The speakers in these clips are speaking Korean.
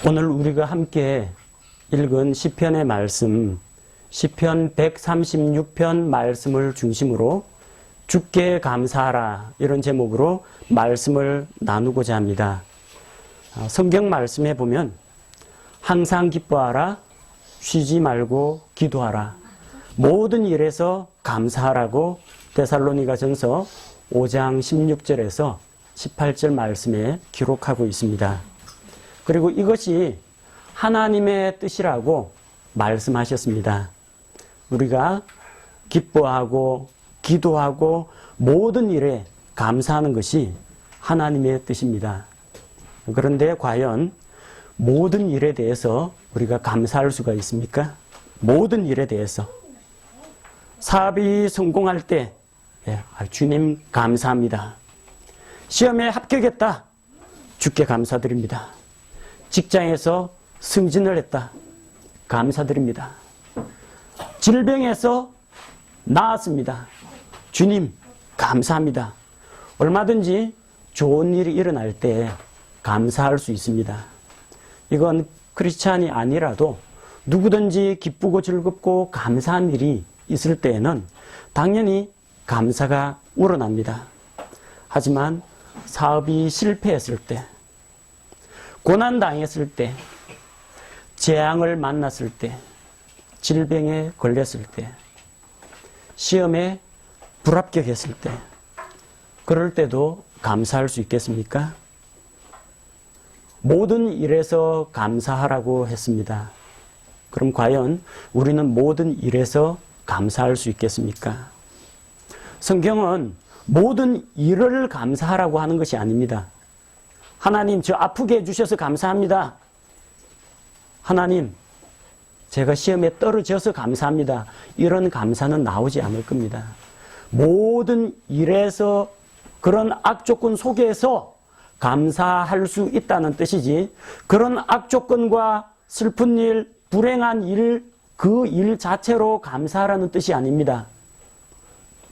오늘 우리가 함께 읽은 시편의 말씀, 시편 136편 말씀을 중심으로 주께 감사하라 이런 제목으로 말씀을 나누고자 합니다. 성경 말씀에 보면 항상 기뻐하라, 쉬지 말고 기도하라, 모든 일에서 감사하라고 데살로니가전서 5장 16절에서 18절 말씀에 기록하고 있습니다. 그리고 이것이 하나님의 뜻이라고 말씀하셨습니다. 우리가 기뻐하고 기도하고 모든 일에 감사하는 것이 하나님의 뜻입니다. 그런데 과연 모든 일에 대해서 우리가 감사할 수가 있습니까? 모든 일에 대해서. 사업이 성공할 때 주님 감사합니다. 시험에 합격했다. 주께 감사드립니다. 직장에서 승진을 했다. 감사드립니다. 질병에서 나았습니다. 주님 감사합니다. 얼마든지 좋은 일이 일어날 때 감사할 수 있습니다. 이건 크리스찬이 아니라도 누구든지 기쁘고 즐겁고 감사한 일이 있을 때에는 당연히 감사가 우러납니다. 하지만 사업이 실패했을 때, 고난당했을 때, 재앙을 만났을 때, 질병에 걸렸을 때, 시험에 불합격했을 때, 그럴 때도 감사할 수 있겠습니까? 모든 일에서 감사하라고 했습니다. 그럼 과연 우리는 모든 일에서 감사할 수 있겠습니까? 성경은 모든 일을 감사하라고 하는 것이 아닙니다. 하나님, 저 아프게 해주셔서 감사합니다. 하나님, 제가 시험에 떨어져서 감사합니다. 이런 감사는 나오지 않을 겁니다. 모든 일에서 그런 악조건 속에서 감사할 수 있다는 뜻이지, 그런 악조건과 슬픈 일, 불행한 일, 그 일 자체로 감사하라는 뜻이 아닙니다.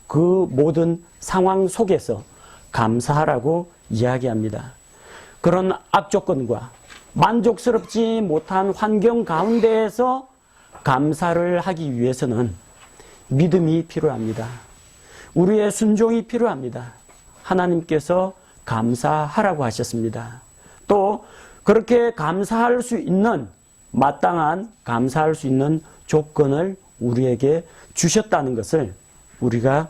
그 모든 상황 속에서 감사하라고 이야기합니다. 그런 악조건과 만족스럽지 못한 환경 가운데에서 감사를 하기 위해서는 믿음이 필요합니다. 우리의 순종이 필요합니다. 하나님께서 감사하라고 하셨습니다. 또 그렇게 감사할 수 있는, 마땅한 감사할 수 있는 조건을 우리에게 주셨다는 것을 우리가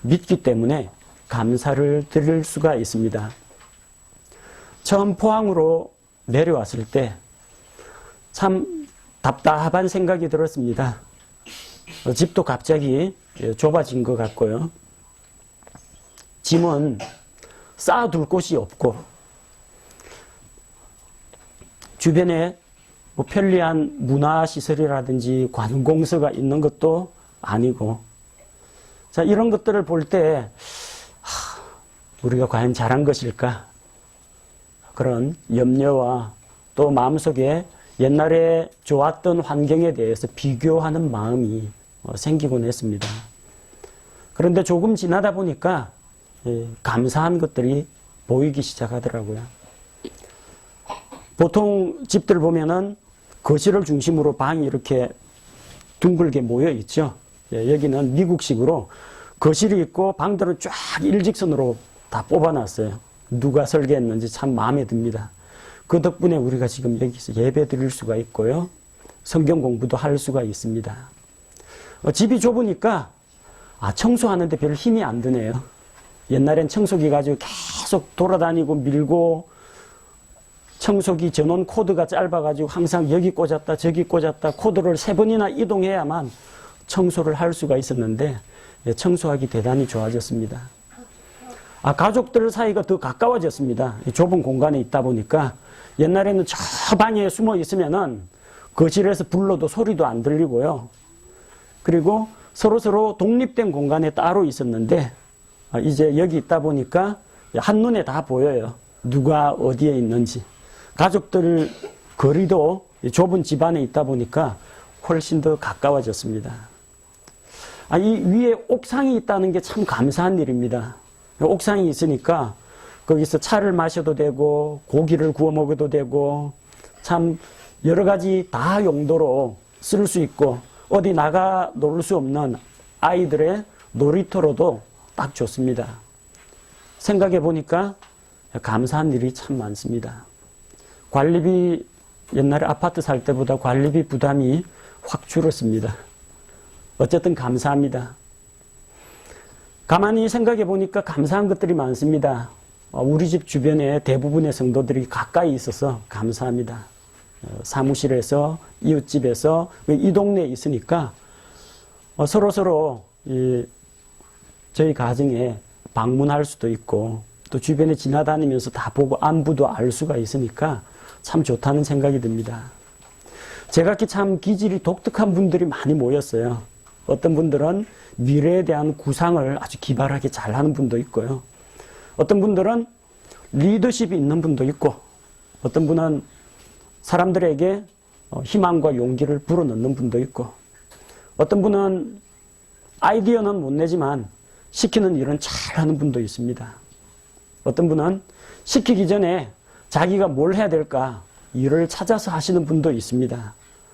믿기 때문에 감사를 드릴 수가 있습니다. 처음 포항으로 내려왔을 때 참 답답한 생각이 들었습니다. 집도 갑자기 좁아진 것 같고요. 짐은 쌓아둘 곳이 없고, 주변에 편리한 문화시설이라든지 관공서가 있는 것도 아니고, 자, 이런 것들을 볼 때 우리가 과연 잘한 것일까? 그런 염려와 또 마음속에 옛날에 좋았던 환경에 대해서 비교하는 마음이 생기곤 했습니다. 그런데 조금 지나다 보니까 감사한 것들이 보이기 시작하더라고요. 보통 집들 보면은 거실을 중심으로 방이 이렇게 둥글게 모여 있죠. 여기는 미국식으로 거실이 있고 방들은 쫙 일직선으로 다 뽑아놨어요. 누가 설계했는지 참 마음에 듭니다. 그 덕분에 우리가 지금 여기서 예배 드릴 수가 있고요. 성경 공부도 할 수가 있습니다. 집이 좁으니까 청소하는데 별 힘이 안 드네요. 옛날엔 청소기 가지고 계속 돌아다니고 밀고, 청소기 전원 코드가 짧아가지고 항상 여기 꽂았다 저기 꽂았다 코드를 3번이나 이동해야만 청소를 할 수가 있었는데 청소하기 대단히 좋아졌습니다. 가족들 사이가 더 가까워졌습니다. 좁은 공간에 있다 보니까 옛날에는 저 방에 숨어 있으면은 거실에서 불러도 소리도 안 들리고요. 그리고 서로 독립된 공간에 따로 있었는데 이제 여기 있다 보니까 한눈에 다 보여요. 누가 어디에 있는지. 가족들 거리도 좁은 집안에 있다 보니까 훨씬 더 가까워졌습니다. 이 위에 옥상이 있다는 게 참 감사한 일입니다. 옥상이 있으니까 거기서 차를 마셔도 되고 고기를 구워 먹어도 되고 참 여러 가지 다 용도로 쓸 수 있고 어디 나가 놀 수 없는 아이들의 놀이터로도 딱 좋습니다. 생각해 보니까 감사한 일이 참 많습니다. 관리비, 옛날에 아파트 살 때보다 관리비 부담이 확 줄었습니다. 어쨌든 감사합니다. 가만히 생각해 보니까 감사한 것들이 많습니다. 우리 집 주변에 대부분의 성도들이 가까이 있어서 감사합니다. 사무실에서, 이웃집에서, 이 동네에 있으니까 서로 저희 가정에 방문할 수도 있고 또 주변에 지나다니면서 다 보고 안부도 알 수가 있으니까 참 좋다는 생각이 듭니다. 제각기 참 기질이 독특한 분들이 많이 모였어요. 어떤 분들은 미래에 대한 구상을 아주 기발하게 잘하는 분도 있고요. 어떤 분들은 리더십이 있는 분도 있고 어떤 분은 사람들에게 희망과 용기를 불어넣는 분도 있고 어떤 분은 아이디어는 못 내지만 시키는 일은 잘하는 분도 있습니다. 어떤 분은 시키기 전에 자기가 뭘 해야 될까 일을 찾아서 하시는 분도 있습니다.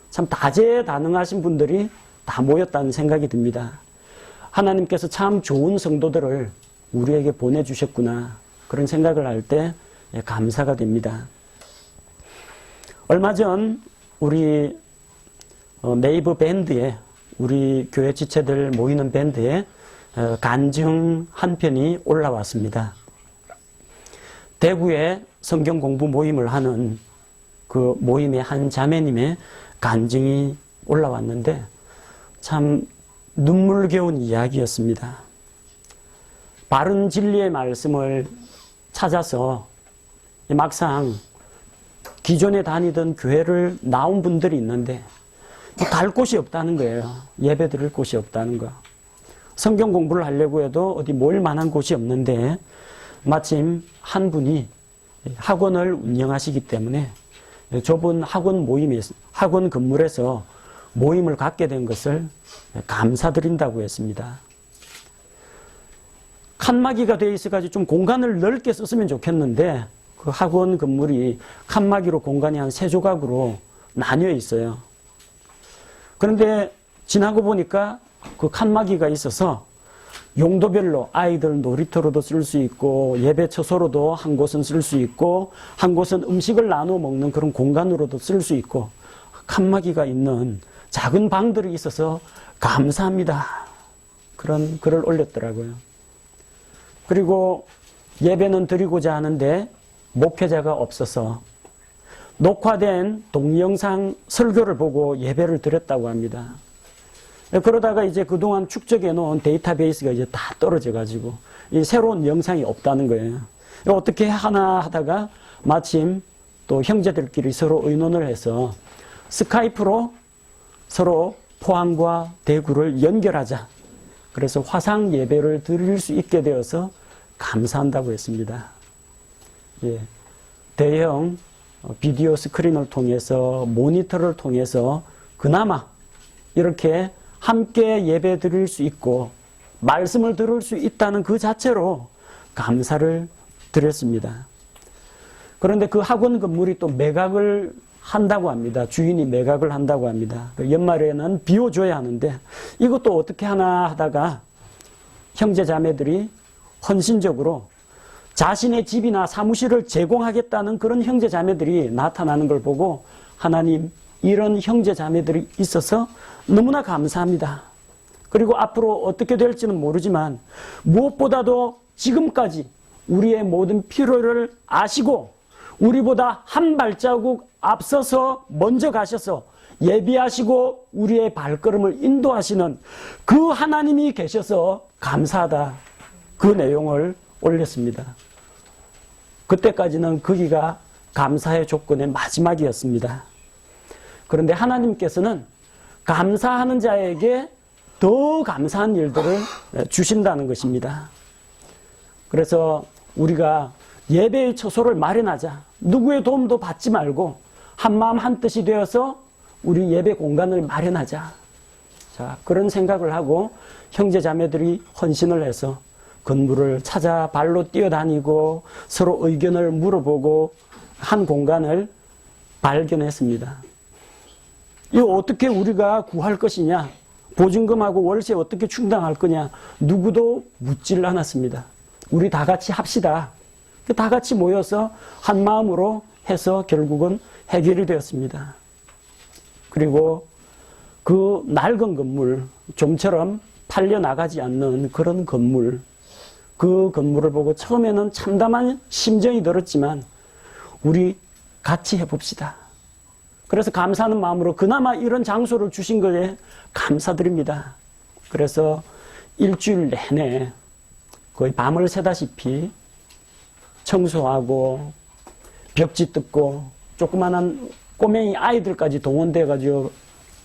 참 다재다능하신 분들이 다 모였다는 생각이 듭니다. 하나님께서 참 좋은 성도들을 우리에게 보내주셨구나 그런 생각을 할 때 감사가 됩니다. 얼마 전 우리 네이버 밴드에 우리 교회 지체들 모이는 밴드에 간증 한 편이 올라왔습니다. 대구에 성경 공부 모임을 하는 그 모임의 한 자매님의 간증이 올라왔는데 참 눈물겨운 이야기였습니다. 바른 진리의 말씀을 찾아서 막상 기존에 다니던 교회를 나온 분들이 있는데 갈 곳이 없다는 거예요. 예배 드릴 곳이 없다는 거. 성경 공부를 하려고 해도 어디 모일 만한 곳이 없는데 마침 한 분이 학원을 운영하시기 때문에 좁은 학원 건물에서 모임을 갖게 된 것을 감사드린다고 했습니다. 칸막이가 되어 있어가지고 좀 공간을 넓게 썼으면 좋겠는데 그 학원 건물이 칸막이로 공간이 한 3조각으로 나뉘어 있어요. 그런데 지나고 보니까 그 칸막이가 있어서 용도별로 아이들 놀이터로도 쓸 수 있고 예배 처소로도 한 곳은 쓸 수 있고 한 곳은 음식을 나눠 먹는 그런 공간으로도 쓸 수 있고 칸막이가 있는 작은 방들이 있어서 감사합니다. 그런 글을 올렸더라고요. 그리고 예배는 드리고자 하는데 목회자가 없어서 녹화된 동영상 설교를 보고 예배를 드렸다고 합니다. 그러다가 이제 그동안 축적해 놓은 데이터베이스가 이제 다 떨어져 가지고 이 새로운 영상이 없다는 거예요. 어떻게 하나 하다가 마침 또 형제들끼리 서로 의논을 해서 스카이프로 서로 포항과 대구를 연결하자. 그래서 화상 예배를 드릴 수 있게 되어서 감사한다고 했습니다. 예. 대형 비디오 스크린을 통해서 모니터를 통해서 그나마 이렇게 함께 예배 드릴 수 있고 말씀을 들을 수 있다는 그 자체로 감사를 드렸습니다. 그런데 그 학원 건물이 또 매각을 한다고 합니다. 주인이 매각을 한다고 합니다. 연말에는 비워줘야 하는데 이것도 어떻게 하나 하다가 형제 자매들이 헌신적으로 자신의 집이나 사무실을 제공하겠다는 그런 형제 자매들이 나타나는 걸 보고 하나님 이런 형제 자매들이 있어서 너무나 감사합니다. 그리고 앞으로 어떻게 될지는 모르지만 무엇보다도 지금까지 우리의 모든 필요를 아시고 우리보다 한 발자국 앞서서 먼저 가셔서 예비하시고 우리의 발걸음을 인도하시는 그 하나님이 계셔서 감사하다. 그 내용을 올렸습니다. 그때까지는 거기가 감사의 조건의 마지막이었습니다. 그런데 하나님께서는 감사하는 자에게 더 감사한 일들을 주신다는 것입니다. 그래서 우리가 예배의 처소를 마련하자. 누구의 도움도 받지 말고 한마음 한뜻이 되어서 우리 예배 공간을 마련하자. 자, 그런 생각을 하고 형제 자매들이 헌신을 해서 건물을 찾아 발로 뛰어다니고 서로 의견을 물어보고 한 공간을 발견했습니다. 이거 어떻게 우리가 구할 것이냐? 보증금하고 월세 어떻게 충당할 거냐? 누구도 묻질 않았습니다. 우리 다 같이 합시다. 다 같이 모여서 한 마음으로 해서 결국은 해결이 되었습니다. 그리고 그 낡은 건물, 좀처럼 팔려나가지 않는 그런 건물, 그 건물을 보고 처음에는 참담한 심정이 들었지만 우리 같이 해봅시다. 그래서 감사하는 마음으로 그나마 이런 장소를 주신 거에 감사드립니다. 그래서 일주일 내내 거의 밤을 새다시피 청소하고 벽지 뜯고 조그만한 꼬맹이 아이들까지 동원돼가지고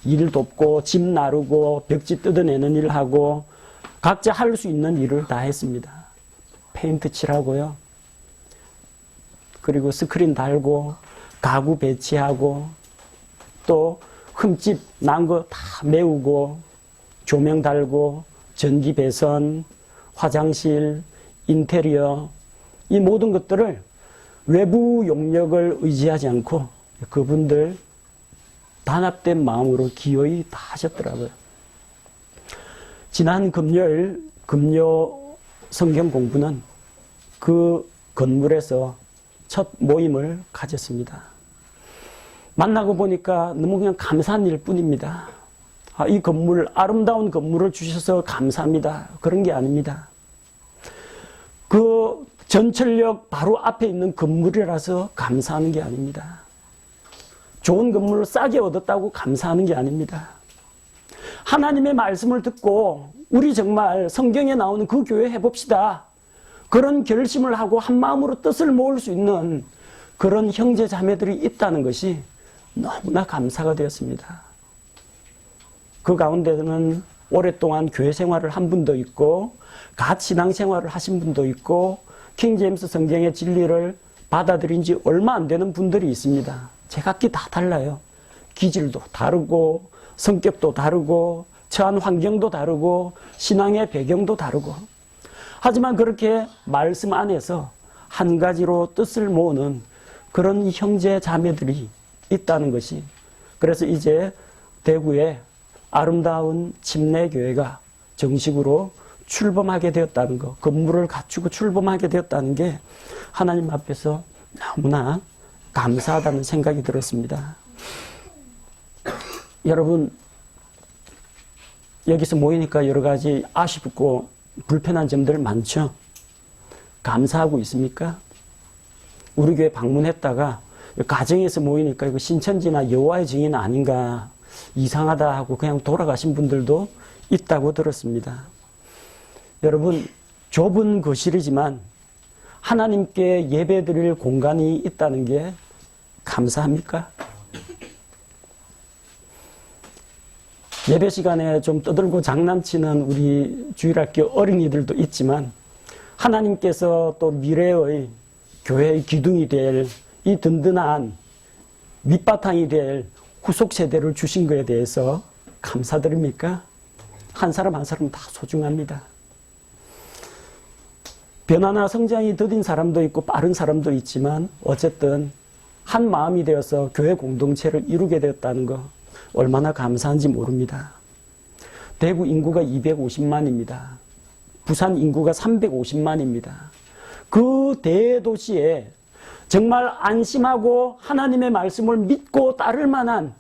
일 돕고 집 나르고 벽지 뜯어내는 일 하고 각자 할 수 있는 일을 다 했습니다. 페인트 칠하고요. 그리고 스크린 달고 가구 배치하고 또 흠집 난 거 다 메우고 조명 달고 전기 배선, 화장실, 인테리어 이 모든 것들을 외부 용역을 의지하지 않고 그분들 단합된 마음으로 기어이 다 하셨더라고요. 지난 금요일 금요 성경 공부는 그 건물에서 첫 모임을 가졌습니다. 만나고 보니까 너무 그냥 감사한 일 뿐입니다. 이 건물, 아름다운 건물을 주셔서 감사합니다. 그런 게 아닙니다. 그 전철역 바로 앞에 있는 건물이라서 감사하는 게 아닙니다. 좋은 건물을 싸게 얻었다고 감사하는 게 아닙니다. 하나님의 말씀을 듣고 우리 정말 성경에 나오는 그 교회 해봅시다. 그런 결심을 하고 한 마음으로 뜻을 모을 수 있는 그런 형제 자매들이 있다는 것이 너무나 감사가 되었습니다. 그 가운데는 오랫동안 교회 생활을 한 분도 있고 갓 신앙 생활을 하신 분도 있고 킹제임스 성경의 진리를 받아들인 지 얼마 안 되는 분들이 있습니다. 제각기 다 달라요. 기질도 다르고 성격도 다르고 처한 환경도 다르고 신앙의 배경도 다르고 하지만 그렇게 말씀 안에서 한 가지로 뜻을 모으는 그런 형제 자매들이 있다는 것이 그래서 이제 대구에 아름다운 침례교회가 정식으로 출범하게 되었다는 것, 건물을 갖추고 출범하게 되었다는 게 하나님 앞에서 너무나 감사하다는 생각이 들었습니다. 여러분, 여기서 모이니까 여러 가지 아쉽고 불편한 점들 많죠? 감사하고 있습니까? 우리 교회 방문했다가 가정에서 모이니까 이거 신천지나 여호와의 증인 아닌가 이상하다 하고 그냥 돌아가신 분들도 있다고 들었습니다. 여러분, 좁은 거실이지만 하나님께 예배드릴 공간이 있다는 게 감사합니까? 예배 시간에 좀 떠들고 장난치는 우리 주일학교 어린이들도 있지만 하나님께서 또 미래의 교회의 기둥이 될 이 든든한 밑바탕이 될 후속 세대를 주신 것에 대해서 감사드립니까? 한 사람 한 사람 다 소중합니다. 변화나 성장이 더딘 사람도 있고 빠른 사람도 있지만 어쨌든 한 마음이 되어서 교회 공동체를 이루게 되었다는 거 얼마나 감사한지 모릅니다. 대구 인구가 250만입니다. 부산 인구가 350만입니다. 그 대도시에 정말 안심하고 하나님의 말씀을 믿고 따를 만한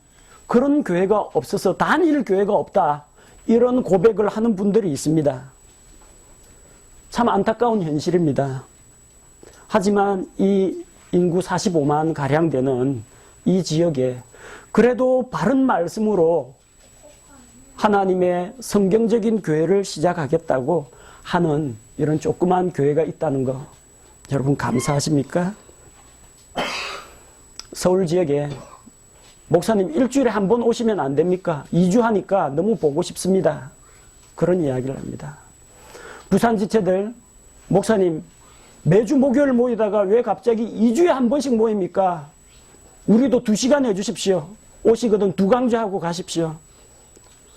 그런 교회가 없어서 단일 교회가 없다. 이런 고백을 하는 분들이 있습니다. 참 안타까운 현실입니다. 하지만 이 인구 45만 가량 되는 이 지역에 그래도 바른 말씀으로 하나님의 성경적인 교회를 시작하겠다고 하는 이런 조그만 교회가 있다는 거 여러분 감사하십니까? 서울 지역에 목사님 일주일에 한 번 오시면 안 됩니까? 2주 하니까 너무 보고 싶습니다. 그런 이야기를 합니다. 부산 지체들 목사님 매주 목요일 모이다가 왜 갑자기 2주에 한 번씩 모입니까? 우리도 2시간 해주십시오. 오시거든 2강주 하고 가십시오.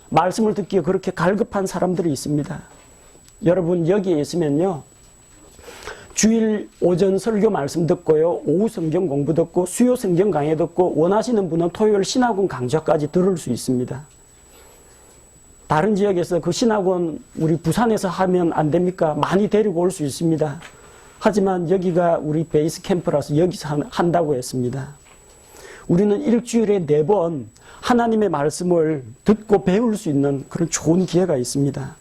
말씀을 듣기에 그렇게 갈급한 사람들이 있습니다. 여러분 여기에 있으면요 주일 오전 설교 말씀 듣고요. 오후 성경 공부 듣고 수요 성경 강의 듣고 원하시는 분은 토요일 신학원 강좌까지 들을 수 있습니다. 다른 지역에서 그 신학원 우리 부산에서 하면 안 됩니까? 많이 데리고 올 수 있습니다. 하지만 여기가 우리 베이스 캠프라서 여기서 한다고 했습니다. 우리는 일주일에 4번 하나님의 말씀을 듣고 배울 수 있는 그런 좋은 기회가 있습니다.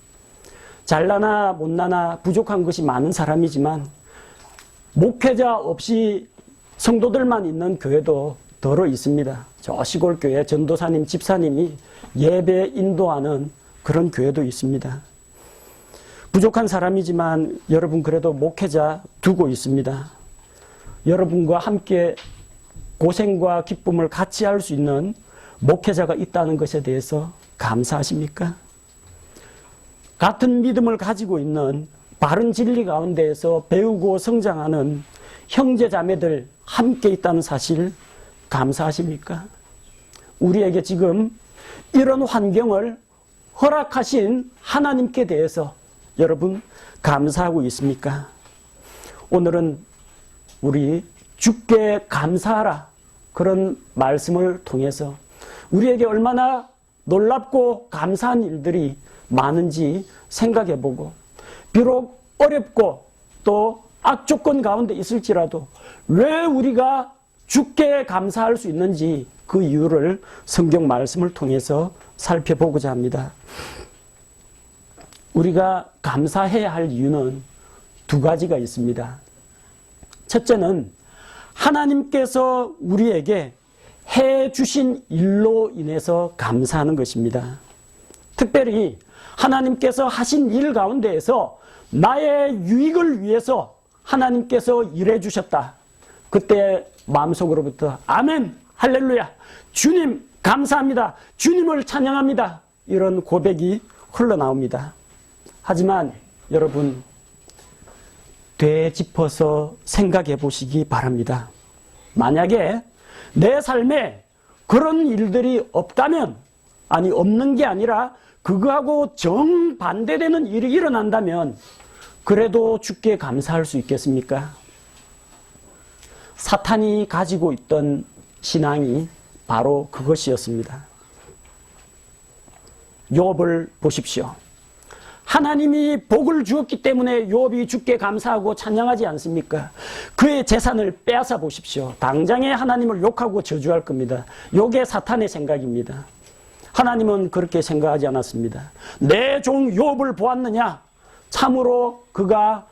잘나나 못나나 부족한 것이 많은 사람이지만 목회자 없이 성도들만 있는 교회도 더러 있습니다. 저 시골 교회 전도사님, 집사님이 예배 인도하는 그런 교회도 있습니다. 부족한 사람이지만 여러분 그래도 목회자 두고 있습니다. 여러분과 함께 고생과 기쁨을 같이 할 수 있는 목회자가 있다는 것에 대해서 감사하십니까? 같은 믿음을 가지고 있는 바른 진리 가운데에서 배우고 성장하는 형제 자매들 함께 있다는 사실 감사하십니까? 우리에게 지금 이런 환경을 허락하신 하나님께 대해서 여러분 감사하고 있습니까? 오늘은 우리 주께 감사하라 그런 말씀을 통해서 우리에게 얼마나 놀랍고 감사한 일들이 많은지 생각해보고 비록 어렵고 또 악조건 가운데 있을지라도 왜 우리가 주께 감사할 수 있는지 그 이유를 성경 말씀을 통해서 살펴보고자 합니다. 우리가 감사해야 할 이유는 2가지가 있습니다. 첫째는 하나님께서 우리에게 해 주신 일로 인해서 감사하는 것입니다. 특별히 하나님께서 하신 일 가운데에서 나의 유익을 위해서 하나님께서 일해 주셨다. 그때 마음속으로부터 아멘, 할렐루야, 주님 감사합니다, 주님을 찬양합니다, 이런 고백이 흘러나옵니다. 하지만 여러분 되짚어서 생각해 보시기 바랍니다. 만약에 내 삶에 그런 일들이 없다면, 아니 없는 게 아니라 그거하고 정반대되는 일이 일어난다면 그래도 주께 감사할 수 있겠습니까? 사탄이 가지고 있던 신앙이 바로 그것이었습니다. 욥을 보십시오. 하나님이 복을 주었기 때문에 욥이 주께 감사하고 찬양하지 않습니까? 그의 재산을 빼앗아 보십시오. 당장에 하나님을 욕하고 저주할 겁니다. 이게 사탄의 생각입니다. 하나님은 그렇게 생각하지 않았습니다. 내 종 욥을 보았느냐? 참으로 그가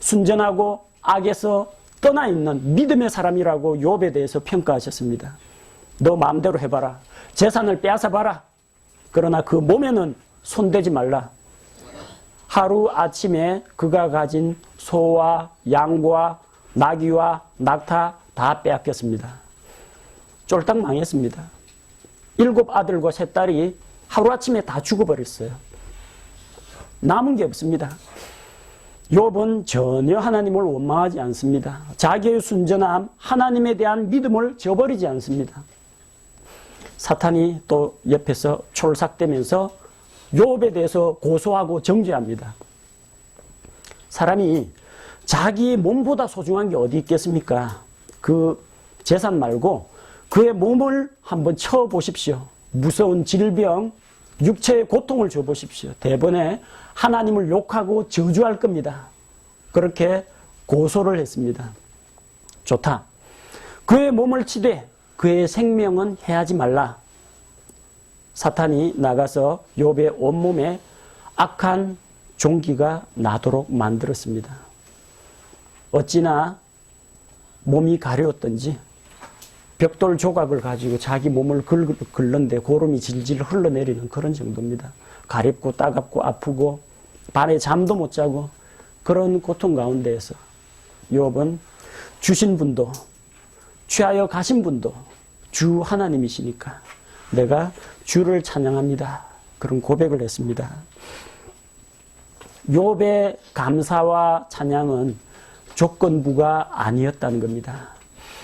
순전하고 악에서 떠나 있는 믿음의 사람이라고 욥에 대해서 평가하셨습니다. 너 마음대로 해봐라. 재산을 빼앗아봐라. 그러나 그 몸에는 손대지 말라. 하루 아침에 그가 가진 소와 양과 나귀와 낙타 다 빼앗겼습니다. 쫄딱 망했습니다. 7 아들과 3 딸이 하루아침에 다 죽어버렸어요. 남은 게 없습니다. 욥은 전혀 하나님을 원망하지 않습니다. 자기의 순전함, 하나님에 대한 믿음을 저버리지 않습니다. 사탄이 또 옆에서 촐삭대면서 욥에 대해서 고소하고 정죄합니다. 사람이 자기 몸보다 소중한 게 어디 있겠습니까? 그 재산 말고 그의 몸을 한번 쳐보십시오. 무서운 질병, 육체의 고통을 줘보십시오. 대번에 하나님을 욕하고 저주할 겁니다. 그렇게 고소를 했습니다. 좋다. 그의 몸을 치되 그의 생명은 해하지 말라. 사탄이 나가서 욥의 온몸에 악한 종기가 나도록 만들었습니다. 어찌나 몸이 가려웠던지 벽돌 조각을 가지고 자기 몸을 긁는데 고름이 질질 흘러내리는 그런 정도입니다. 가렵고 따갑고 아프고 밤에 잠도 못 자고 그런 고통 가운데에서 욥은 주신 분도 취하여 가신 분도 주 하나님이시니까 내가 주를 찬양합니다. 그런 고백을 했습니다. 욥의 감사와 찬양은 조건부가 아니었다는 겁니다.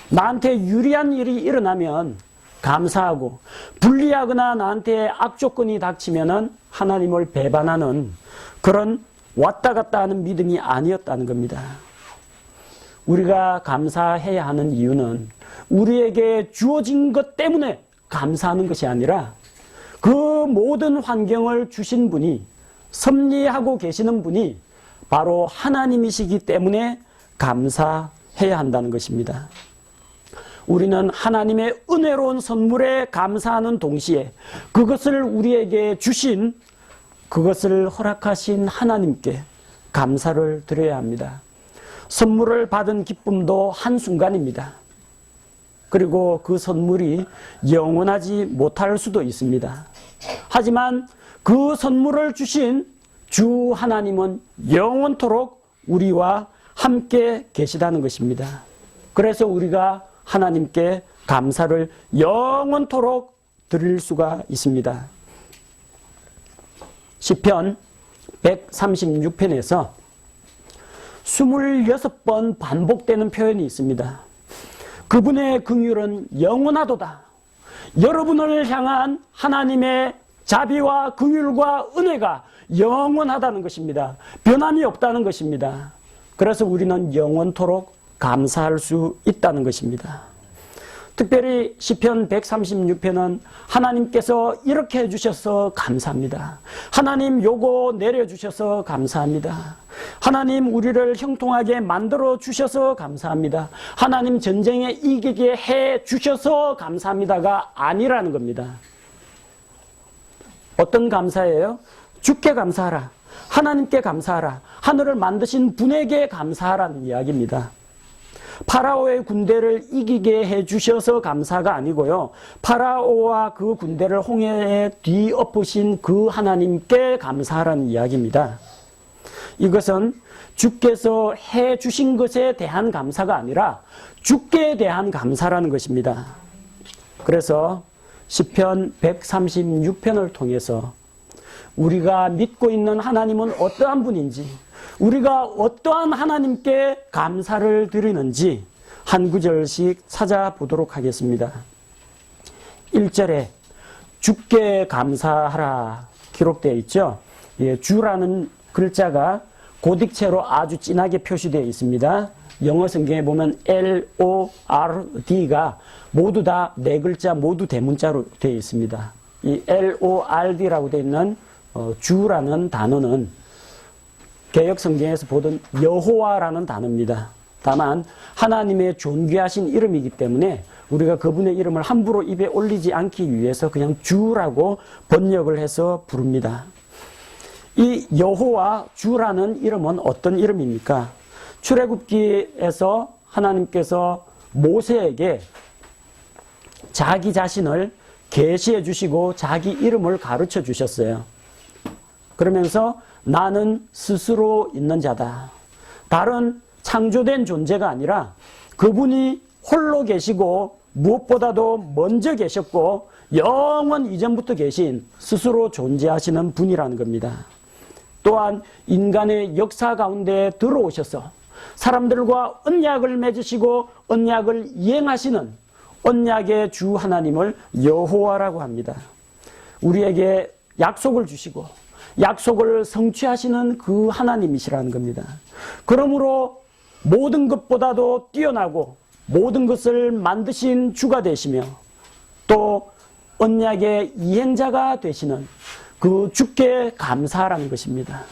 나한테 유리한 일이 일어나면 감사하고 불리하거나 나한테 악조건이 닥치면 하나님을 배반하는 그런 왔다 갔다 하는 믿음이 아니었다는 겁니다. 우리가 감사해야 하는 이유는 우리에게 주어진 것 때문에 감사하는 것이 아니라 그 모든 환경을 주신 분이, 섭리하고 계시는 분이 바로 하나님이시기 때문에 감사해야 한다는 것입니다. 우리는 하나님의 은혜로운 선물에 감사하는 동시에 그것을 우리에게 주신, 그것을 허락하신 하나님께 감사를 드려야 합니다. 선물을 받은 기쁨도 한순간입니다. 그리고 그 선물이 영원하지 못할 수도 있습니다. 하지만 그 선물을 주신 주 하나님은 영원토록 우리와 함께 계시다는 것입니다. 그래서 우리가 하나님께 감사를 영원토록 드릴 수가 있습니다. 시편 136편에서 26번 반복되는 표현이 있습니다. 그분의 긍휼은 영원하도다. 여러분을 향한 하나님의 자비와 긍휼과 은혜가 영원하다는 것입니다. 변함이 없다는 것입니다. 그래서 우리는 영원토록 감사할 수 있다는 것입니다. 특별히 시편 136편은 하나님께서 이렇게 해주셔서 감사합니다. 하나님 요거 내려주셔서 감사합니다. 하나님 우리를 형통하게 만들어 주셔서 감사합니다. 하나님 전쟁에 이기게 해 주셔서 감사합니다가 아니라는 겁니다. 어떤 감사예요? 주께 감사하라. 하나님께 감사하라. 하늘을 만드신 분에게 감사하라는 이야기입니다. 파라오의 군대를 이기게 해주셔서 감사가 아니고요. 파라오와 그 군대를 홍해에 뒤엎으신 그 하나님께 감사하라는 이야기입니다. 이것은 주께서 해주신 것에 대한 감사가 아니라 주께 대한 감사라는 것입니다. 그래서 시편 136편을 통해서 우리가 믿고 있는 하나님은 어떠한 분인지, 우리가 어떠한 하나님께 감사를 드리는지 한 구절씩 찾아보도록 하겠습니다. 1절에 주께 감사하라 기록되어 있죠. 예, 주라는 글자가 고딕체로 아주 진하게 표시되어 있습니다. 영어 성경에 보면 LORD가 모두 다 네 글자 모두 대문자로 되어 있습니다. 이 LORD라고 되어 있는 주라는 단어는 개역 성경에서 보던 여호와라는 단어입니다. 다만 하나님의 존귀하신 이름이기 때문에 우리가 그분의 이름을 함부로 입에 올리지 않기 위해서 그냥 주라고 번역을 해서 부릅니다. 이 여호와 주라는 이름은 어떤 이름입니까? 출애굽기에서 하나님께서 모세에게 자기 자신을 계시해 주시고 자기 이름을 가르쳐 주셨어요. 그러면서 나는 스스로 있는 자다. 다른 창조된 존재가 아니라 그분이 홀로 계시고 무엇보다도 먼저 계셨고 영원 이전부터 계신 스스로 존재하시는 분이라는 겁니다. 또한 인간의 역사 가운데 들어오셔서 사람들과 언약을 맺으시고 언약을 이행하시는 언약의 주 하나님을 여호와라고 합니다. 우리에게 약속을 주시고 약속을 성취하시는 그 하나님이시라는 겁니다. 그러므로 모든 것보다도 뛰어나고 모든 것을 만드신 주가 되시며 또 언약의 이행자가 되시는 그 주께 감사하라는 것입니다.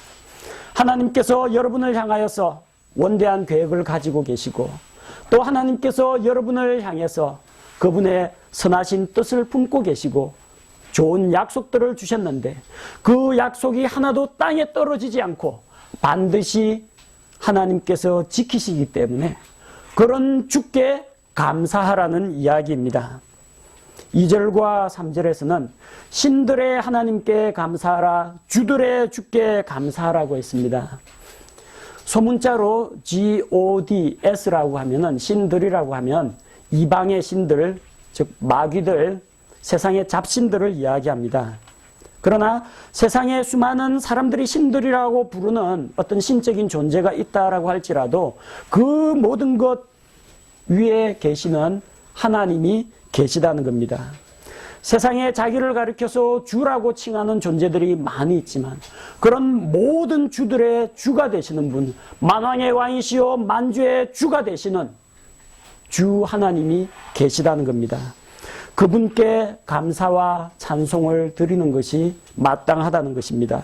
하나님께서 여러분을 향하여서 원대한 계획을 가지고 계시고 또 하나님께서 여러분을 향해서 그분의 선하신 뜻을 품고 계시고 좋은 약속들을 주셨는데 그 약속이 하나도 땅에 떨어지지 않고 반드시 하나님께서 지키시기 때문에 그런 주께 감사하라는 이야기입니다. 2절과 3절에서는 신들의 하나님께 감사하라, 주들의 주께 감사하라고 했습니다. 소문자로 GODS라고 하면은 신들이라고 하면 이방의 신들, 즉 마귀들, 세상의 잡신들을 이야기합니다. 그러나 세상에 수많은 사람들이 신들이라고 부르는 어떤 신적인 존재가 있다라고 할지라도 그 모든 것 위에 계시는 하나님이 계시다는 겁니다. 세상에 자기를 가리켜서 주라고 칭하는 존재들이 많이 있지만 그런 모든 주들의 주가 되시는 분, 만왕의 왕이시요 만주의 주가 되시는 주 하나님이 계시다는 겁니다. 그분께 감사와 찬송을 드리는 것이 마땅하다는 것입니다.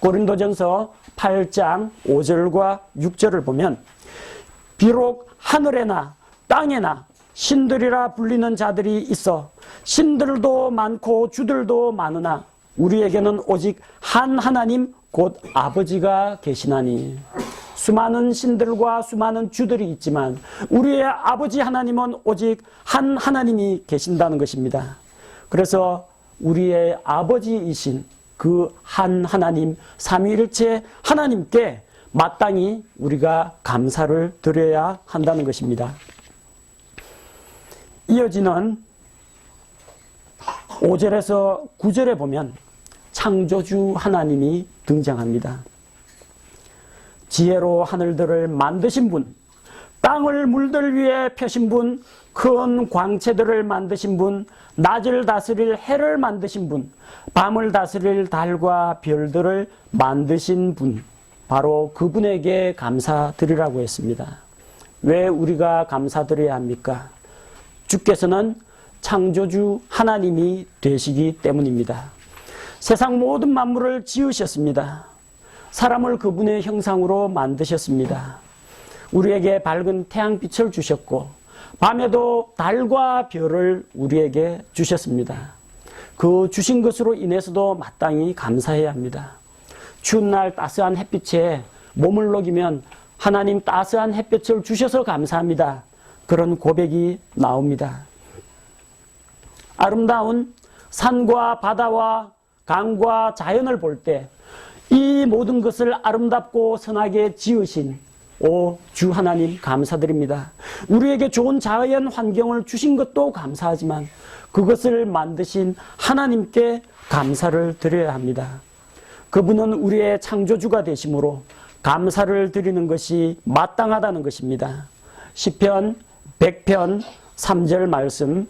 고린도전서 8장 5절과 6절을 보면 비록 하늘에나 땅에나 신들이라 불리는 자들이 있어 신들도 많고 주들도 많으나 우리에게는 오직 한 하나님 곧 아버지가 계시나니. 수많은 신들과 수많은 주들이 있지만 우리의 아버지 하나님은 오직 한 하나님이 계신다는 것입니다. 그래서 우리의 아버지이신 그 한 하나님, 삼위일체 하나님께 마땅히 우리가 감사를 드려야 한다는 것입니다. 이어지는 5절에서 9절에 보면 창조주 하나님이 등장합니다. 지혜로 하늘들을 만드신 분, 땅을 물들 위에 펴신 분, 큰 광채들을 만드신 분, 낮을 다스릴 해를 만드신 분, 밤을 다스릴 달과 별들을 만드신 분, 바로 그분에게 감사드리라고 했습니다. 왜 우리가 감사드려야 합니까? 주께서는 창조주 하나님이 되시기 때문입니다. 세상 모든 만물을 지으셨습니다. 사람을 그분의 형상으로 만드셨습니다. 우리에게 밝은 태양빛을 주셨고 밤에도 달과 별을 우리에게 주셨습니다. 그 주신 것으로 인해서도 마땅히 감사해야 합니다. 추운 날 따스한 햇빛에 몸을 녹이면 하나님 따스한 햇빛을 주셔서 감사합니다. 그런 고백이 나옵니다. 아름다운 산과 바다와 강과 자연을 볼 때 이 모든 것을 아름답고 선하게 지으신 오 주 하나님 감사드립니다. 우리에게 좋은 자연 환경을 주신 것도 감사하지만 그것을 만드신 하나님께 감사를 드려야 합니다. 그분은 우리의 창조주가 되심으로 감사를 드리는 것이 마땅하다는 것입니다. 시편 100편 3절 말씀,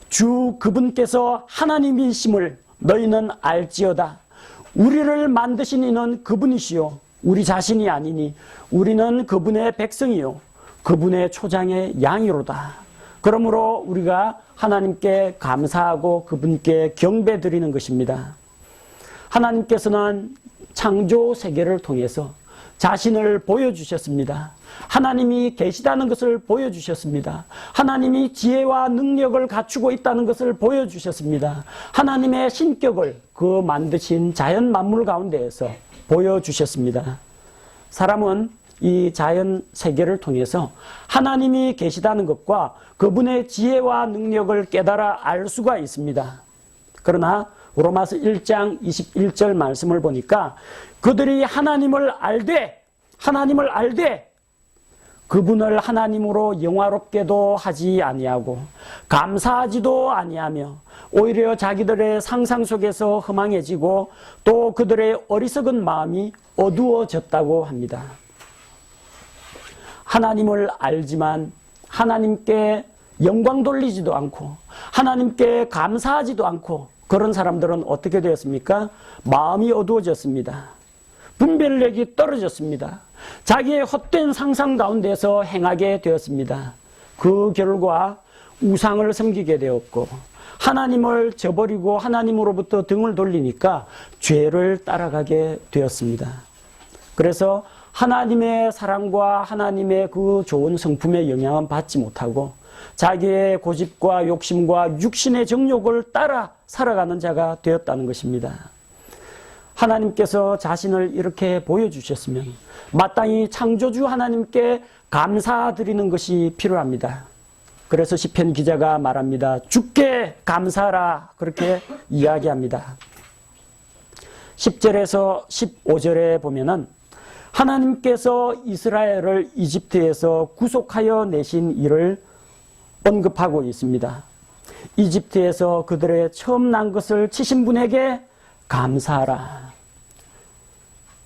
주 그분께서 하나님이심을 너희는 알지어다. 우리를 만드신 이는 그분이시요 우리 자신이 아니니 우리는 그분의 백성이요 그분의 초장의 양이로다. 그러므로 우리가 하나님께 감사하고 그분께 경배 드리는 것입니다. 하나님께서는 창조 세계를 통해서 자신을 보여주셨습니다. 하나님이 계시다는 것을 보여주셨습니다. 하나님이 지혜와 능력을 갖추고 있다는 것을 보여주셨습니다. 하나님의 신격을 그 만드신 자연 만물 가운데에서 보여주셨습니다. 사람은 이 자연 세계를 통해서 하나님이 계시다는 것과 그분의 지혜와 능력을 깨달아 알 수가 있습니다. 그러나 로마서 1장 21절 말씀을 보니까 그들이 하나님을 알되 그분을 하나님으로 영화롭게도 하지 아니하고 감사하지도 아니하며 오히려 자기들의 상상 속에서 허망해지고 또 그들의 어리석은 마음이 어두워졌다고 합니다. 하나님을 알지만 하나님께 영광 돌리지도 않고 하나님께 감사하지도 않고 그런 사람들은 어떻게 되었습니까? 마음이 어두워졌습니다. 분별력이 떨어졌습니다. 자기의 헛된 상상 가운데서 행하게 되었습니다. 그 결과 우상을 섬기게 되었고 하나님을 저버리고 하나님으로부터 등을 돌리니까 죄를 따라가게 되었습니다. 그래서 하나님의 사랑과 하나님의 그 좋은 성품의 영향은 받지 못하고 자기의 고집과 욕심과 육신의 정욕을 따라 살아가는 자가 되었다는 것입니다. 하나님께서 자신을 이렇게 보여주셨으면 마땅히 창조주 하나님께 감사드리는 것이 필요합니다. 그래서 시편 기자가 말합니다. 주께 감사하라 그렇게 이야기합니다. 10절에서 15절에 보면은 하나님께서 이스라엘을 이집트에서 구속하여 내신 일을 언급하고 있습니다. 이집트에서 그들의 처음 난 것을 치신 분에게 감사하라.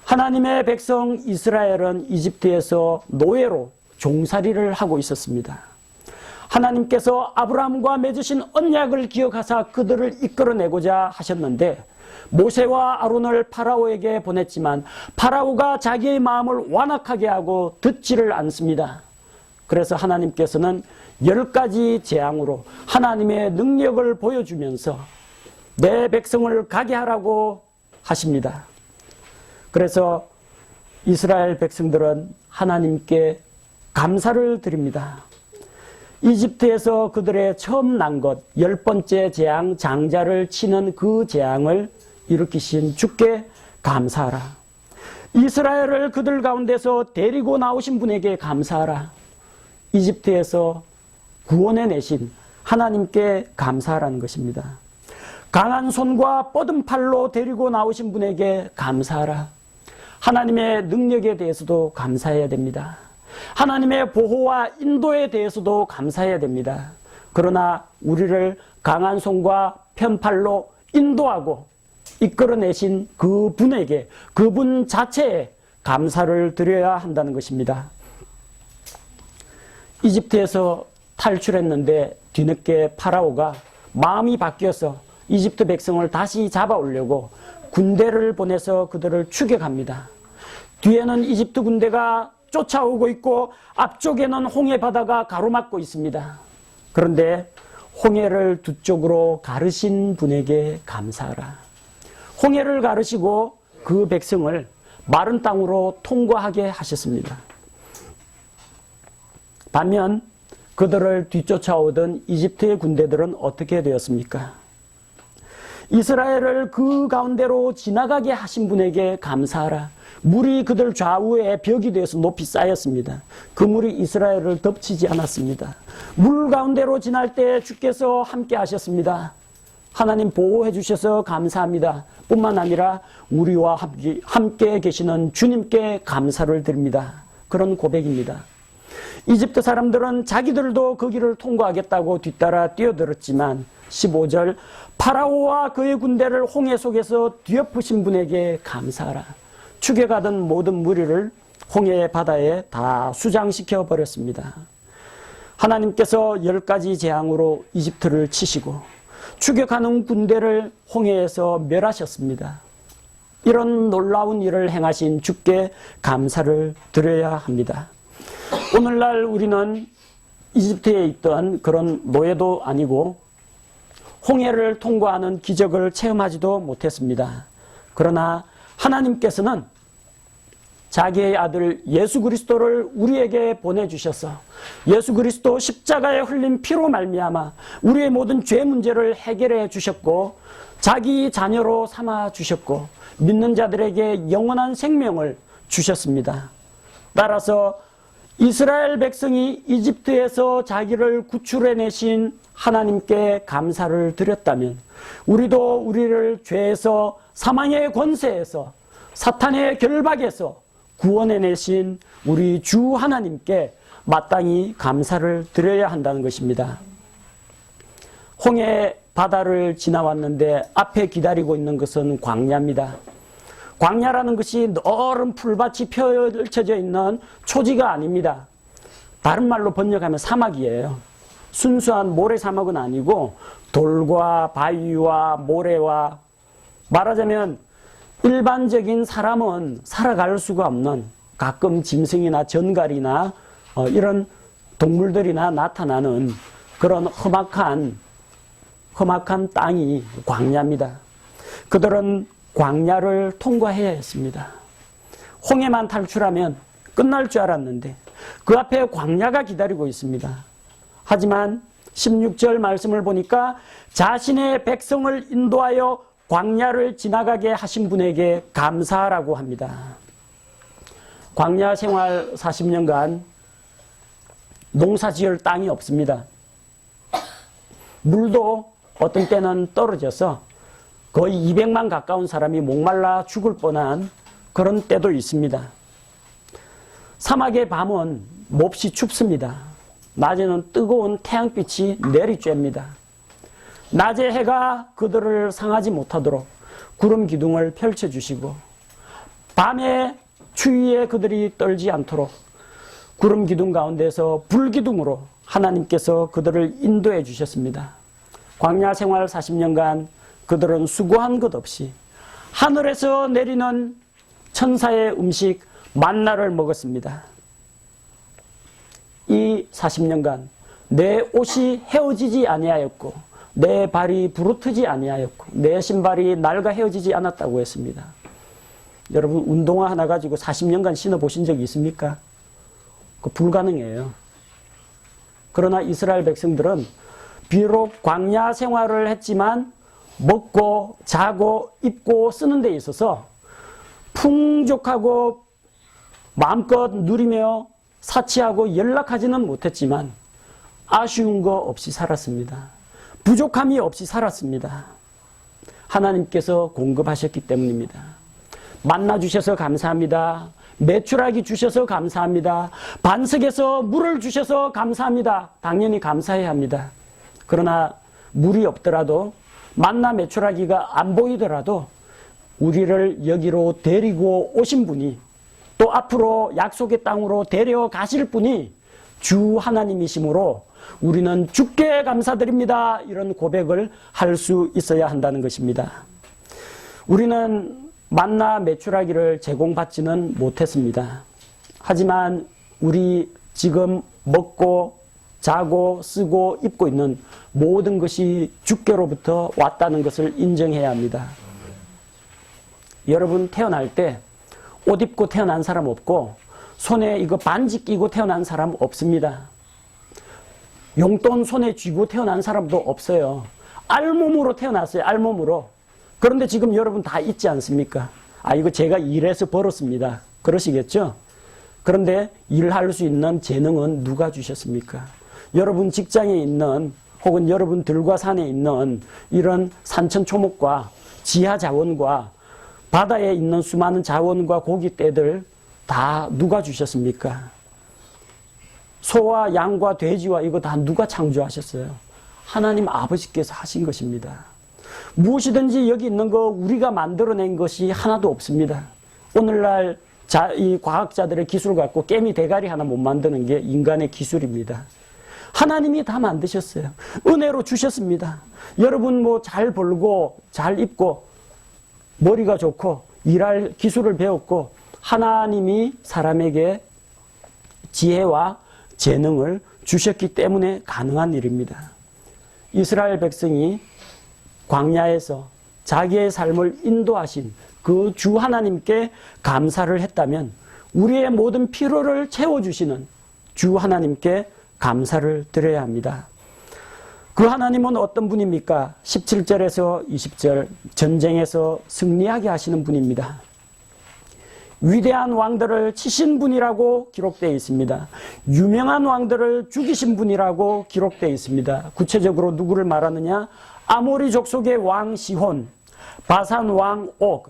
하나님의 백성 이스라엘은 이집트에서 노예로 종살이를 하고 있었습니다. 하나님께서 아브라함과 맺으신 언약을 기억하사 그들을 이끌어내고자 하셨는데 모세와 아론을 파라오에게 보냈지만 파라오가 자기의 마음을 완악하게 하고 듣지를 않습니다. 그래서 하나님께서는 10가지 재앙으로 하나님의 능력을 보여주면서 내 백성을 가게 하라고 하십니다. 그래서 이스라엘 백성들은 하나님께 감사를 드립니다. 이집트에서 그들의 처음 난 것, 10번째 재앙, 장자를 치는 그 재앙을 일으키신 주께 감사하라. 이스라엘을 그들 가운데서 데리고 나오신 분에게 감사하라. 이집트에서 구원해내신 하나님께 감사하라는 것입니다. 강한 손과 뻗은 팔로 데리고 나오신 분에게 감사하라. 하나님의 능력에 대해서도 감사해야 됩니다. 하나님의 보호와 인도에 대해서도 감사해야 됩니다. 그러나 우리를 강한 손과 편팔로 인도하고 이끌어내신 그 분에게, 그분 자체에 감사를 드려야 한다는 것입니다. 이집트에서 탈출했는데 뒤늦게 파라오가 마음이 바뀌어서 이집트 백성을 다시 잡아오려고 군대를 보내서 그들을 추격합니다. 뒤에는 이집트 군대가 쫓아오고 있고 앞쪽에는 홍해 바다가 가로막고 있습니다. 그런데 홍해를 두 쪽으로 가르신 분에게 감사하라. 홍해를 가르시고 그 백성을 마른 땅으로 통과하게 하셨습니다. 반면 그들을 뒤쫓아오던 이집트의 군대들은 어떻게 되었습니까? 이스라엘을 그 가운데로 지나가게 하신 분에게 감사하라. 물이 그들 좌우에 벽이 되어서 높이 쌓였습니다. 그 물이 이스라엘을 덮치지 않았습니다. 물 가운데로 지날 때 주께서 함께 하셨습니다. 하나님 보호해 주셔서 감사합니다. 뿐만 아니라 우리와 함께 계시는 주님께 감사를 드립니다. 그런 고백입니다. 이집트 사람들은 자기들도 그 길을 통과하겠다고 뒤따라 뛰어들었지만 15절 파라오와 그의 군대를 홍해 속에서 뒤엎으신 분에게 감사하라. 추격하던 모든 무리를 홍해 바다에 다 수장시켜 버렸습니다. 하나님께서 10가지 재앙으로 이집트를 치시고 추격하는 군대를 홍해에서 멸하셨습니다. 이런 놀라운 일을 행하신 주께 감사를 드려야 합니다. 오늘날 우리는 이집트에 있던 그런 노예도 아니고 홍해를 통과하는 기적을 체험하지도 못했습니다. 그러나 하나님께서는 자기의 아들 예수 그리스도를 우리에게 보내주셔서 예수 그리스도 십자가에 흘린 피로 말미암아 우리의 모든 죄 문제를 해결해 주셨고 자기 자녀로 삼아 주셨고 믿는 자들에게 영원한 생명을 주셨습니다. 따라서 이스라엘 백성이 이집트에서 자기를 구출해내신 하나님께 감사를 드렸다면 우리도 우리를 죄에서 사망의 권세에서 사탄의 결박에서 구원해내신 우리 주 하나님께 마땅히 감사를 드려야 한다는 것입니다. 홍해 바다를 지나왔는데 앞에 기다리고 있는 것은 광야입니다. 광야라는 것이 넓은 풀밭이 펼쳐져 있는 초지가 아닙니다. 다른 말로 번역하면 사막이에요. 순수한 모래사막은 아니고 돌과 바위와 모래와 말하자면 일반적인 사람은 살아갈 수가 없는 가끔 짐승이나 전갈이나 이런 동물들이나 나타나는 그런 험악한 땅이 광야입니다. 그들은 광야를 통과해야 했습니다. 홍해만 탈출하면 끝날 줄 알았는데 그 앞에 광야가 기다리고 있습니다. 하지만 16절 말씀을 보니까 자신의 백성을 인도하여 광야를 지나가게 하신 분에게 감사하라고 합니다. 광야 생활 40년간 농사 지을 땅이 없습니다. 물도 어떤 때는 떨어져서 거의 200만 가까운 사람이 목말라 죽을 뻔한 그런 때도 있습니다. 사막의 밤은 몹시 춥습니다. 낮에는 뜨거운 태양빛이 내리쬐입니다. 낮에 해가 그들을 상하지 못하도록 구름 기둥을 펼쳐주시고 밤에 추위에 그들이 떨지 않도록 구름 기둥 가운데서 불 기둥으로 하나님께서 그들을 인도해 주셨습니다. 광야 생활 40년간 그들은 수고한 것 없이 하늘에서 내리는 천사의 음식 만나를 먹었습니다. 이 40년간 내 옷이 헤어지지 아니하였고 내 발이 부르트지 아니하였고 내 신발이 낡아 헤어지지 않았다고 했습니다. 여러분 운동화 하나 가지고 40년간 신어보신 적이 있습니까? 그 불가능해요. 그러나 이스라엘 백성들은 비록 광야 생활을 했지만 먹고 자고 입고 쓰는 데 있어서 풍족하고 마음껏 누리며 사치하고 연락하지는 못했지만 아쉬운 거 없이 살았습니다. 부족함이 없이 살았습니다. 하나님께서 공급하셨기 때문입니다. 만나 주셔서 감사합니다. 메추라기 주셔서 감사합니다. 반석에서 물을 주셔서 감사합니다. 당연히 감사해야 합니다. 그러나 물이 없더라도 만나 메추라기가 안 보이더라도 우리를 여기로 데리고 오신 분이 또 앞으로 약속의 땅으로 데려가실 분이 주 하나님이시므로 우리는 주께 감사드립니다. 이런 고백을 할 수 있어야 한다는 것입니다. 우리는 만나 메추라기를 제공받지는 못했습니다. 하지만 우리 지금 먹고 자고 쓰고 입고 있는 모든 것이 주께로부터 왔다는 것을 인정해야 합니다. 여러분 태어날 때 옷 입고 태어난 사람 없고 손에 이거 반지 끼고 태어난 사람 없습니다. 용돈 손에 쥐고 태어난 사람도 없어요. 알몸으로 태어났어요. 알몸으로. 그런데 지금 여러분 다 있지 않습니까? 아 이거 제가 일해서 벌었습니다. 그러시겠죠? 그런데 일할 수 있는 재능은 누가 주셨습니까? 여러분 직장에 있는 혹은 여러분 들과 산에 있는 이런 산천초목과 지하 자원과 바다에 있는 수많은 자원과 고깃떼들 다 누가 주셨습니까? 소와 양과 돼지와 이거 다 누가 창조하셨어요? 하나님 아버지께서 하신 것입니다. 무엇이든지 여기 있는 거 우리가 만들어낸 것이 하나도 없습니다. 오늘날 이 과학자들의 기술 갖고 깨미 대가리 하나 못 만드는 게 인간의 기술입니다. 하나님이 다 만드셨어요. 은혜로 주셨습니다. 여러분 뭐 잘 벌고 잘 입고 머리가 좋고 일할 기술을 배웠고 하나님이 사람에게 지혜와 재능을 주셨기 때문에 가능한 일입니다. 이스라엘 백성이 광야에서 자기의 삶을 인도하신 그 주 하나님께 감사를 했다면 우리의 모든 필요를 채워주시는 주 하나님께 감사를 드려야 합니다. 그 하나님은 어떤 분입니까? 17절에서 20절 전쟁에서 승리하게 하시는 분입니다. 위대한 왕들을 치신 분이라고 기록되어 있습니다. 유명한 왕들을 죽이신 분이라고 기록되어 있습니다. 구체적으로 누구를 말하느냐? 아모리 족속의 왕 시혼, 바산 왕 옥.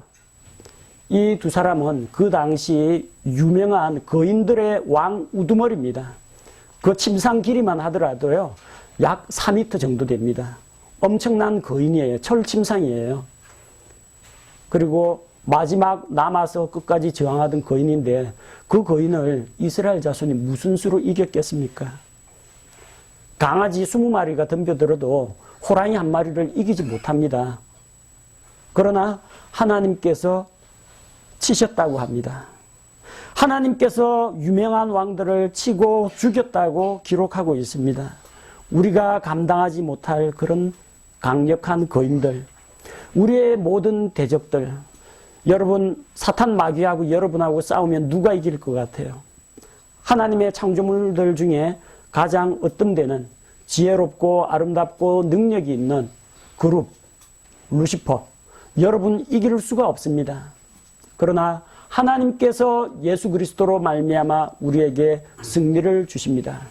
이 두 사람은 그 당시 유명한 거인들의 왕 우두머리입니다. 그 침상 길이만 하더라도요. 약 4m 정도 됩니다. 엄청난 거인이에요. 철침상이에요. 그리고 마지막 남아서 끝까지 저항하던 거인인데 그 거인을 이스라엘 자손이 무슨 수로 이겼겠습니까? 강아지 20마리가 덤벼들어도 호랑이 한 마리를 이기지 못합니다. 그러나 하나님께서 치셨다고 합니다. 하나님께서 유명한 왕들을 치고 죽였다고 기록하고 있습니다. 우리가 감당하지 못할 그런 강력한 거인들, 우리의 모든 대적들, 여러분 사탄 마귀하고 여러분하고 싸우면 누가 이길 것 같아요? 하나님의 창조물들 중에 가장 어떤 데는 지혜롭고 아름답고 능력이 있는 그룹, 루시퍼, 여러분 이길 수가 없습니다. 그러나 하나님께서 예수 그리스도로 말미암아 우리에게 승리를 주십니다.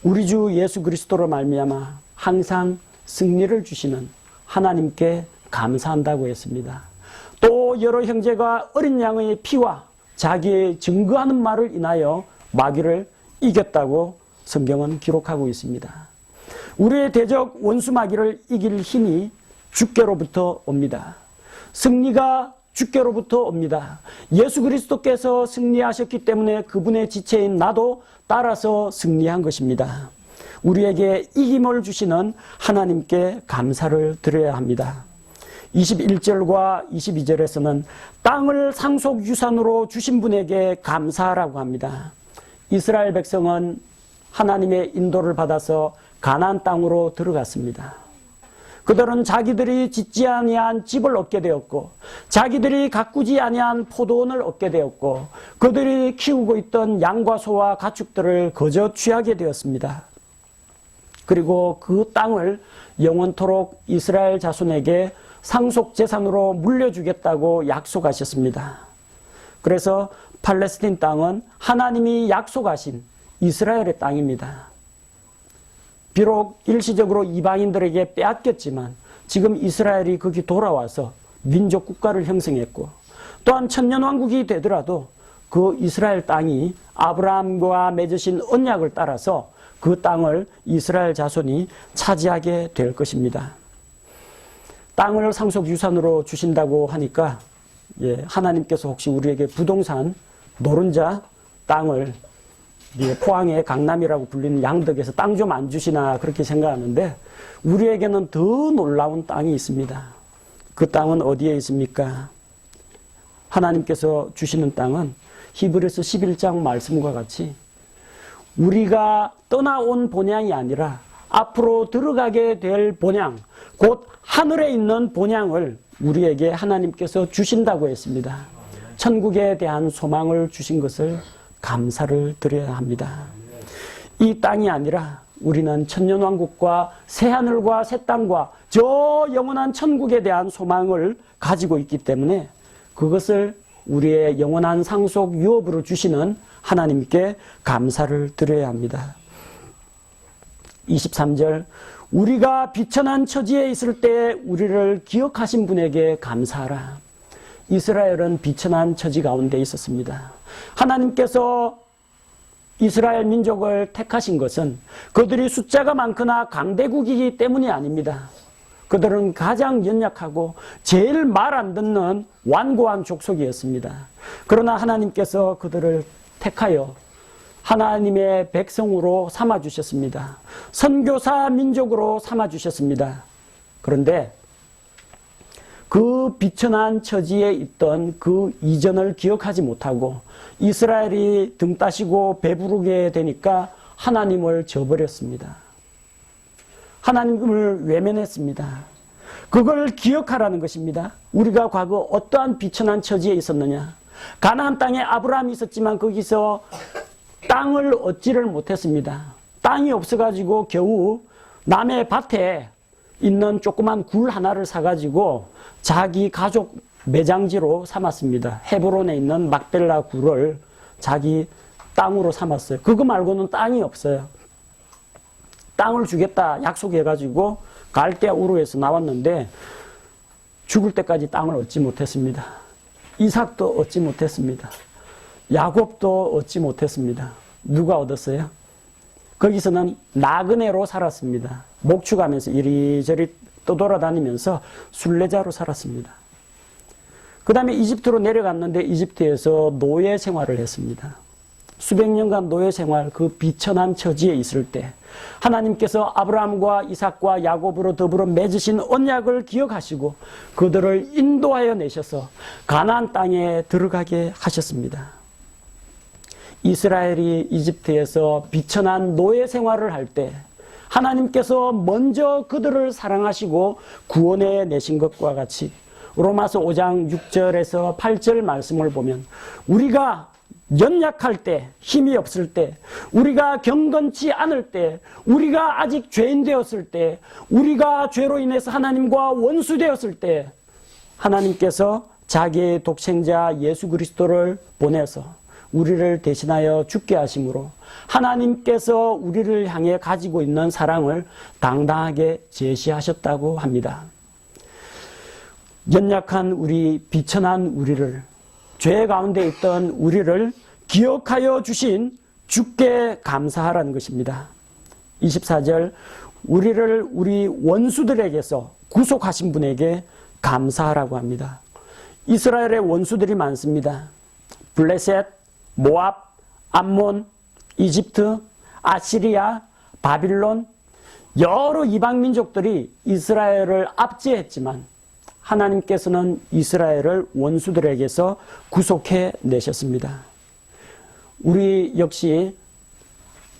우리 주 예수 그리스도로 말미암아 항상 승리를 주시는 하나님께 감사한다고 했습니다. 또 여러 형제가 어린 양의 피와 자기의 증거하는 말을 인하여 마귀를 이겼다고 성경은 기록하고 있습니다. 우리의 대적 원수 마귀를 이길 힘이 주께로부터 옵니다. 승리가 주께로부터 옵니다. 예수 그리스도께서 승리하셨기 때문에 그분의 지체인 나도 따라서 승리한 것입니다. 우리에게 이김을 주시는 하나님께 감사를 드려야 합니다. 21절과 22절에서는 땅을 상속 유산으로 주신 분에게 감사하라고 합니다. 이스라엘 백성은 하나님의 인도를 받아서 가나안 땅으로 들어갔습니다. 그들은 자기들이 짓지 아니한 집을 얻게 되었고, 자기들이 가꾸지 아니한 포도원을 얻게 되었고, 그들이 키우고 있던 양과 소와 가축들을 거저 취하게 되었습니다. 그리고 그 땅을 영원토록 이스라엘 자손에게 상속 재산으로 물려주겠다고 약속하셨습니다. 그래서 팔레스틴 땅은 하나님이 약속하신 이스라엘의 땅입니다. 비록 일시적으로 이방인들에게 빼앗겼지만 지금 이스라엘이 거기 돌아와서 민족 국가를 형성했고, 또한 천년왕국이 되더라도 그 이스라엘 땅이 아브라함과 맺으신 언약을 따라서 그 땅을 이스라엘 자손이 차지하게 될 것입니다. 땅을 상속 유산으로 주신다고 하니까 하나님께서 혹시 우리에게 부동산 노른자 땅을 포항의 강남이라고 불리는 양덕에서 땅 좀 안 주시나 그렇게 생각하는데, 우리에게는 더 놀라운 땅이 있습니다. 그 땅은 어디에 있습니까? 하나님께서 주시는 땅은 히브리서 11장 말씀과 같이 우리가 떠나온 본향이 아니라 앞으로 들어가게 될 본향, 곧 하늘에 있는 본향을 우리에게 하나님께서 주신다고 했습니다. 천국에 대한 소망을 주신 것을 감사를 드려야 합니다. 이 땅이 아니라 우리는 천년왕국과 새하늘과 새 땅과 저 영원한 천국에 대한 소망을 가지고 있기 때문에 그것을 우리의 영원한 상속 유업으로 주시는 하나님께 감사를 드려야 합니다. 23절, 우리가 비천한 처지에 있을 때 우리를 기억하신 분에게 감사하라. 이스라엘은 비천한 처지 가운데 있었습니다. 하나님께서 이스라엘 민족을 택하신 것은 그들이 숫자가 많거나 강대국이기 때문이 아닙니다. 그들은 가장 연약하고 제일 말 안 듣는 완고한 족속이었습니다. 그러나 하나님께서 그들을 택하여 하나님의 백성으로 삼아주셨습니다. 선교사 민족으로 삼아주셨습니다. 그런데 그 비천한 처지에 있던 그 이전을 기억하지 못하고 이스라엘이 등 따시고 배부르게 되니까 하나님을 저버렸습니다. 하나님을 외면했습니다. 그걸 기억하라는 것입니다. 우리가 과거 어떠한 비천한 처지에 있었느냐. 가나안 땅에 아브라함이 있었지만 거기서 땅을 얻지를 못했습니다. 땅이 없어가지고 겨우 남의 밭에 있는 조그만 굴 하나를 사가지고 자기 가족 매장지로 삼았습니다. 헤브론에 있는 막벨라 굴을 자기 땅으로 삼았어요. 그거 말고는 땅이 없어요. 땅을 주겠다 약속해가지고 갈대아 우르에서 나왔는데 죽을 때까지 땅을 얻지 못했습니다. 이삭도 얻지 못했습니다. 야곱도 얻지 못했습니다. 누가 얻었어요? 거기서는 나그네로 살았습니다. 목축하면서 이리저리 떠돌아다니면서 순례자로 살았습니다. 그 다음에 이집트로 내려갔는데 이집트에서 노예 생활을 했습니다. 수백 년간 노예 생활, 그 비천한 처지에 있을 때 하나님께서 아브라함과 이삭과 야곱으로 더불어 맺으신 언약을 기억하시고 그들을 인도하여 내셔서 가나안 땅에 들어가게 하셨습니다. 이스라엘이 이집트에서 비천한 노예 생활을 할 때 하나님께서 먼저 그들을 사랑하시고 구원해 내신 것과 같이 로마서 5장 6절에서 8절 말씀을 보면 우리가 연약할 때, 힘이 없을 때, 우리가 경건치 않을 때, 우리가 아직 죄인 되었을 때, 우리가 죄로 인해서 하나님과 원수 되었을 때 하나님께서 자기의 독생자 예수 그리스도를 보내서 우리를 대신하여 죽게 하심으로 하나님께서 우리를 향해 가지고 있는 사랑을 당당하게 제시하셨다고 합니다. 연약한 우리, 비천한 우리를, 죄 가운데 있던 우리를 기억하여 주신 주께 감사하라는 것입니다. 24절, 우리를 우리 원수들에게서 구속하신 분에게 감사하라고 합니다. 이스라엘의 원수들이 많습니다. 블레셋, 모압, 암몬, 이집트, 아시리아, 바빌론, 여러 이방 민족들이 이스라엘을 압제했지만 하나님께서는 이스라엘을 원수들에게서 구속해 내셨습니다. 우리 역시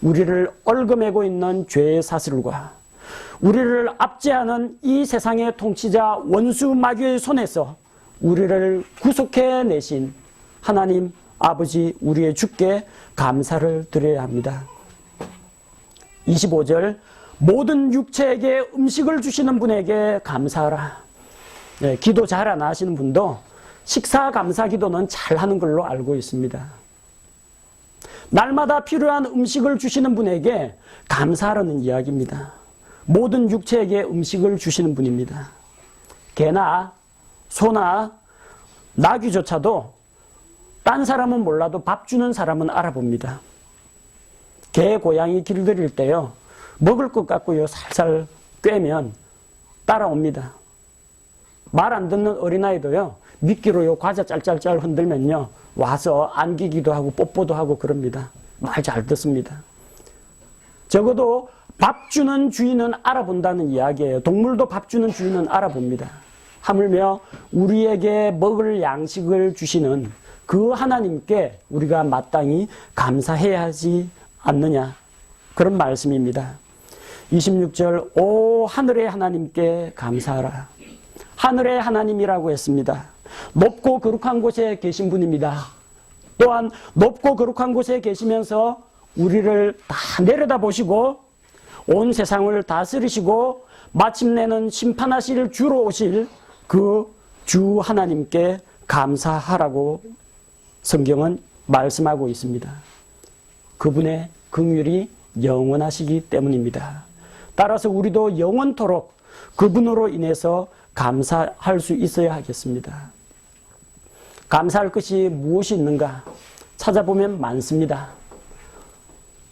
우리를 얽어매고 있는 죄의 사슬과 우리를 압제하는 이 세상의 통치자 원수 마귀의 손에서 우리를 구속해 내신 하나님 아버지 우리의 주께 감사를 드려야 합니다. 25절 모든 육체에게 음식을 주시는 분에게 감사하라. 네, 기도 잘 안 하시는 분도 식사 감사 기도는 잘하는 걸로 알고 있습니다. 날마다 필요한 음식을 주시는 분에게 감사하라는 이야기입니다. 모든 육체에게 음식을 주시는 분입니다. 개나 소나 나귀조차도 딴 사람은 몰라도 밥 주는 사람은 알아봅니다. 개, 고양이 길들일 때요, 먹을 것 같고요 살살 꿰면 따라옵니다. 말 안 듣는 어린아이도요, 미끼로요 과자 짤짤짤 흔들면요 와서 안기기도 하고 뽀뽀도 하고 그럽니다. 말 잘 듣습니다. 적어도 밥 주는 주인은 알아본다는 이야기예요. 동물도 밥 주는 주인은 알아봅니다. 하물며 우리에게 먹을 양식을 주시는 그 하나님께 우리가 마땅히 감사해야 하지 않느냐, 그런 말씀입니다. 26절 오 하늘의 하나님께 감사하라. 하늘의 하나님이라고 했습니다. 높고 거룩한 곳에 계신 분입니다. 또한 높고 거룩한 곳에 계시면서 우리를 다 내려다보시고 온 세상을 다스리시고 마침내는 심판하실 주로 오실 그 주 하나님께 감사하라고 성경은 말씀하고 있습니다. 그분의 긍휼이 영원하시기 때문입니다. 따라서 우리도 영원토록 그분으로 인해서 감사할 수 있어야 하겠습니다. 감사할 것이 무엇이 있는가 찾아보면 많습니다.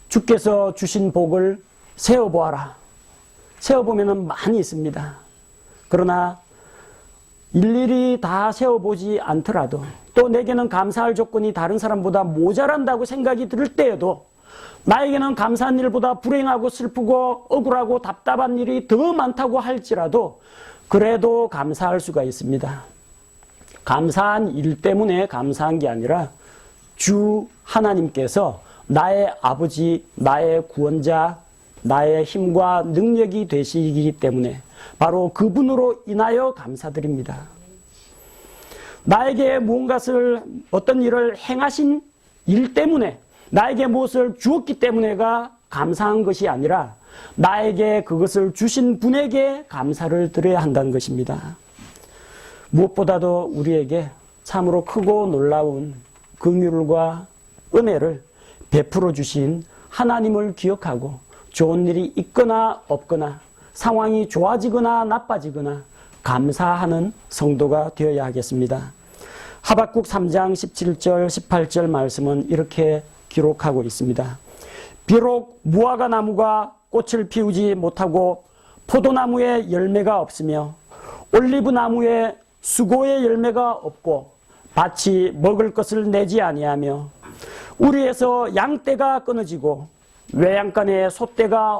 주께서 주신 복을 세어보아라. 세어보면 많이 있습니다. 그러나 일일이 다 세어보지 않더라도 또 내게는 감사할 조건이 다른 사람보다 모자란다고 생각이 들 때에도 나에게는 감사한 일보다 불행하고 슬프고 억울하고 답답한 일이 더 많다고 할지라도 그래도 감사할 수가 있습니다. 감사한 일 때문에 감사한 게 아니라 주 하나님께서 나의 아버지, 나의 구원자, 나의 힘과 능력이 되시기 때문에 바로 그분으로 인하여 감사드립니다. 나에게 무언가를 어떤 일을 행하신 일 때문에 나에게 무엇을 주었기 때문에가 감사한 것이 아니라 나에게 그것을 주신 분에게 감사를 드려야 한다는 것입니다. 무엇보다도 우리에게 참으로 크고 놀라운 긍휼과 은혜를 베풀어 주신 하나님을 기억하고 좋은 일이 있거나 없거나 상황이 좋아지거나 나빠지거나 감사하는 성도가 되어야 하겠습니다. 하박국 3장 17절 18절 말씀은 이렇게 기록하고 있습니다. 비록 무화과 나무가 꽃을 피우지 못하고 포도나무에 열매가 없으며 올리브 나무에 수고의 열매가 없고 밭이 먹을 것을 내지 아니하며 우리에서 양떼가 끊어지고 외양간에 소떼가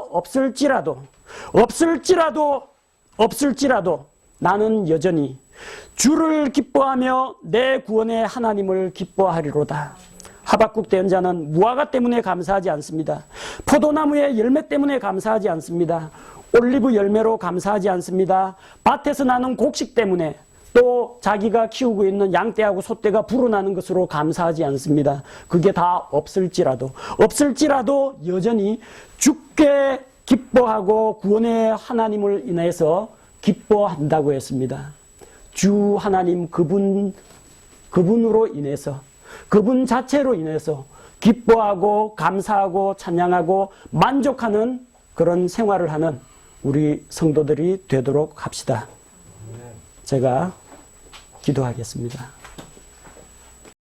없을지라도 나는 여전히 주를 기뻐하며 내 구원의 하나님을 기뻐하리로다. 하박국 대언자는 무화과 때문에 감사하지 않습니다. 포도나무의 열매 때문에 감사하지 않습니다. 올리브 열매로 감사하지 않습니다. 밭에서 나는 곡식 때문에 또 자기가 키우고 있는 양떼하고 소떼가 불어나는 것으로 감사하지 않습니다. 그게 다 없을지라도 여전히 주께 기뻐하고 구원의 하나님을 인해서 기뻐한다고 했습니다. 주 하나님 그분으로 인해서 그분 자체로 인해서 기뻐하고 감사하고 찬양하고 만족하는 그런 생활을 하는 우리 성도들이 되도록 합시다. 제가 기도하겠습니다.